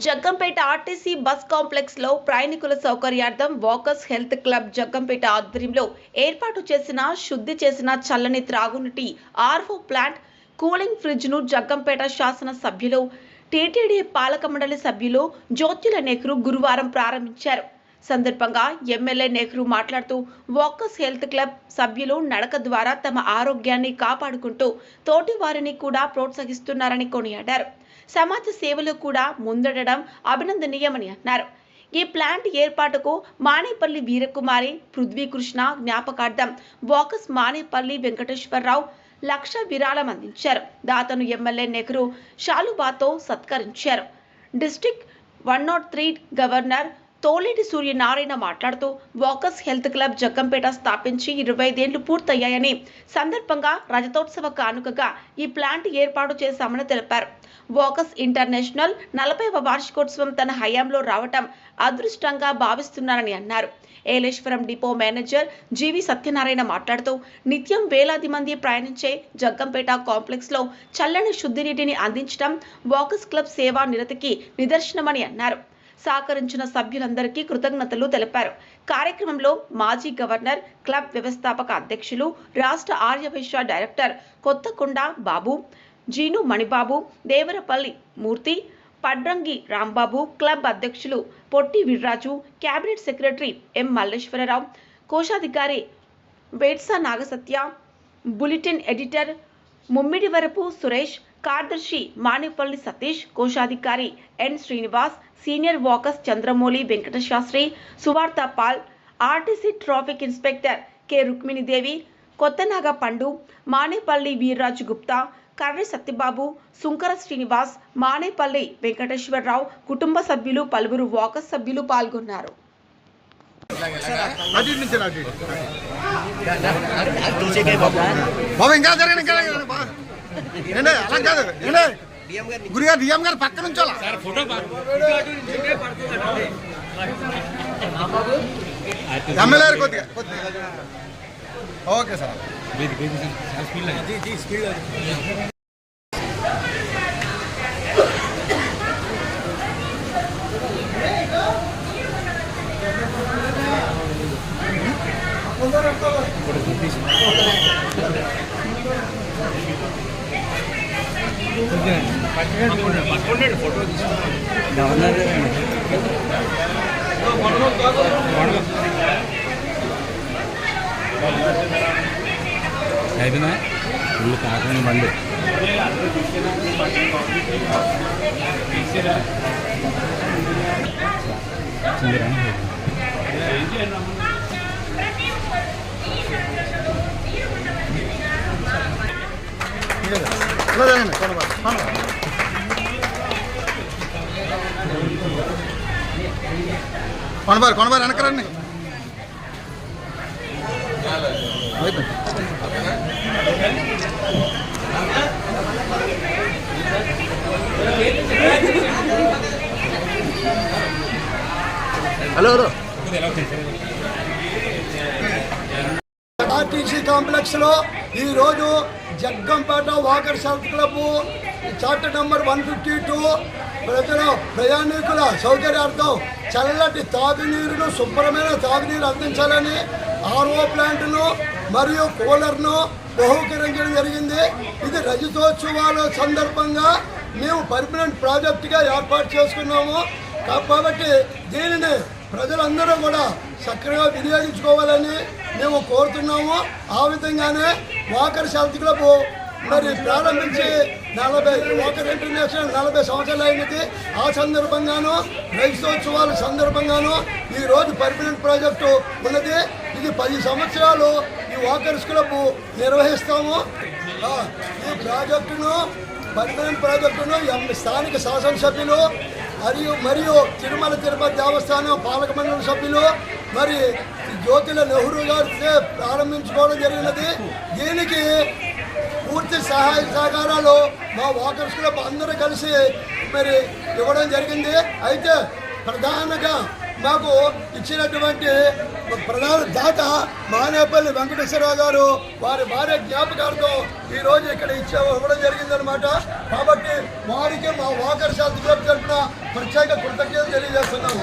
Jaggampeta RTC bus complex లో ప్రయాణికుల సౌకర్యార్థం వాకర్స్ హెల్త్ క్లబ్ జగ్గంపేట ఆధ్వర్యంలో ఏర్పాటు చేసిన శుద్ధి చేసిన చల్లని త్రాగునీటి ఆర్ఓ ప్లాంట్ కూలింగ్ ఫ్రిడ్జ్ ను జగ్గంపేట శాసన సభ్యులు టీటీడీ పాలక మండలి సభ్యులు జ్యోతుల నెహ్రూ గురువారం ప్రారంభించారు. సందర్భంగా ఎమ్మెల్యే నెహ్రూ మాట్లాడుతూ వాకర్స్ హెల్త్ క్లబ్ సభ్యులు నడక ద్వారా తమ ఆరోగ్యాన్ని కాపాడుకుంటూ తోటి వారిని కూడా ప్రోత్సహిస్తున్నారని కొనియాడారు. సమాజ సేవలో కూడా ముందడడం అభినందనీయమని అన్నారు. ఈ ప్లాంట్ ఏర్పాటుకు మానేపల్లి వీరకుమారి పృథ్వీకృష్ణ జ్ఞాపకార్థం వాకర్స్ మానేపల్లి వెంకటేశ్వరరావు లక్ష విరాళం అందించారు. దాతను ఎమ్మెల్యే నెహ్రూ షాలుబాతో సత్కరించారు. డిస్ట్రిక్ట్ 103 గవర్నర్ తోలేటి సూర్యనారాయణ మాట్లాడుతూ వాకర్స్ హెల్త్ క్లబ్ జగ్గంపేట స్థాపించి 25 ఏళ్లు పూర్తయ్యాయని, సందర్భంగా రజతోత్సవ కానుకగా ఈ ప్లాంట్ ఏర్పాటు చేశామని తెలిపారు. వాకర్స్ ఇంటర్నేషనల్ 40వ వార్షికోత్సవం తన హయాంలో రావటం అదృష్టంగా భావిస్తున్నారని అన్నారు. ఏలేశ్వరం డిపో మేనేజర్ జీవి సత్యనారాయణ మాట్లాడుతూ నిత్యం వేలాది మంది ప్రయాణించే జగ్గంపేట కాంప్లెక్స్ లో చల్లని శుద్ధి నీటిని అందించడం వాకర్స్ క్లబ్ సేవా నిరతికి నిదర్శనమని అన్నారు. సహకరించిన సభ్యులందరికీ కృతజ్ఞతలు తెలిపారు. కార్యక్రమంలో మాజీ గవర్నర్, క్లబ్ వ్యవస్థాపక అధ్యక్షులు, రాష్ట్ర ఆర్యవైశ్య డైరెక్టర్ కొత్తకొండ బాబు, జీను మణిబాబు, దేవరపల్లి మూర్తి, పడ్రంగి రాంబాబు, క్లబ్ అధ్యక్షులు Potti Veerraju, cabinet secretary M Malleswararao, కోశాధికారి వేట్సా నాగసత్య, బులెటిన్ ఎడిటర్ ముమ్మిడివరపు సురేష్, కార్యదర్శి మానేపల్లి సతీష్, కోశాధికారి N Srinivas, senior walkers Chandramouli Venkatasastri, Suvartha Paul, RTC traffic inspector K Rukminidevi, Kothanaga Pandu, Manepalli Veerraju Gupta, Karri Satyababu, Sunkara Srinivas, Manepalli Venkateswararao కుటుంబ సభ్యులు, పలువురు వాకర్స్ సభ్యులు పాల్గొన్నారు. గురుగారు డిఎం గారు పక్క నుంచి ఎమ్మెల్యే కొద్దిగా ఓకే సార్. అయిపోయినా ఫుల్ కాకుండా బండి కొనబారు వెనకరండి. హలో ఆర్టీసీ కాంప్లెక్స్ లో ఈ రోజు Jaggampeta walkers health club charter number 152 ప్రయాణికుల సౌకర్యార్థం చల్లటి తాగునీరును, శుభ్రమైన తాగునీరు అందించాలని ఆర్ఓ ప్లాంట్ను మరియు కూలర్ను బహుకరించడం జరిగింది. ఇది రజతోత్సవాల సందర్భంగా మేము పర్మనెంట్ ప్రాజెక్టుగా ఏర్పాటు చేసుకున్నాము. కాబట్టి దీనిని ప్రజలందరూ కూడా చక్కగా వినియోగించుకోవాలని మేము కోరుతున్నాము. ఆ విధంగానే వాకర్స్ హెల్త్ క్లబ్ మరి ప్రారంభించి 40 వాకర్ ఇంటర్నేషనల్ 40 సంవత్సరాలు అయినది. ఆ సందర్భంగాను రజతోత్సవాల సందర్భంగాను ఈరోజు పర్మనెంట్ ప్రాజెక్టు ఉన్నది. ఇది 10 సంవత్సరాలు ఈ వాకర్స్ క్లబ్ నిర్వహిస్తాము. ఈ ప్రాజెక్టును పర్మనెంట్ ప్రాజెక్టును స్థానిక శాసనసభ్యులు మరియు తిరుమల తిరుపతి దేవస్థానం పాలక మండలి సభ్యులు మరి జ్యోతుల నెహ్రూ గారితో ప్రారంభించుకోవడం జరిగినది. దీనికి పూర్తి సహాయ సహకారాలు మా వాకర్స్ క్లబ్ అందరూ కలిసి మరి ఇవ్వడం జరిగింది. అయితే ప్రధానంగా మాకు ఇచ్చినటువంటి ప్రధాన దాత మానేపల్లి వెంకటేశ్వరరావు గారు వారి భార్య జ్ఞాపకార్థం ఈరోజు ఇక్కడ ఇవ్వడం జరిగిందనమాట. కాబట్టి వారికి మా వాకర్స్ హెల్త్ క్లబ్ తరఫున ప్రత్యేక కృతజ్ఞతలు తెలియజేస్తున్నాము.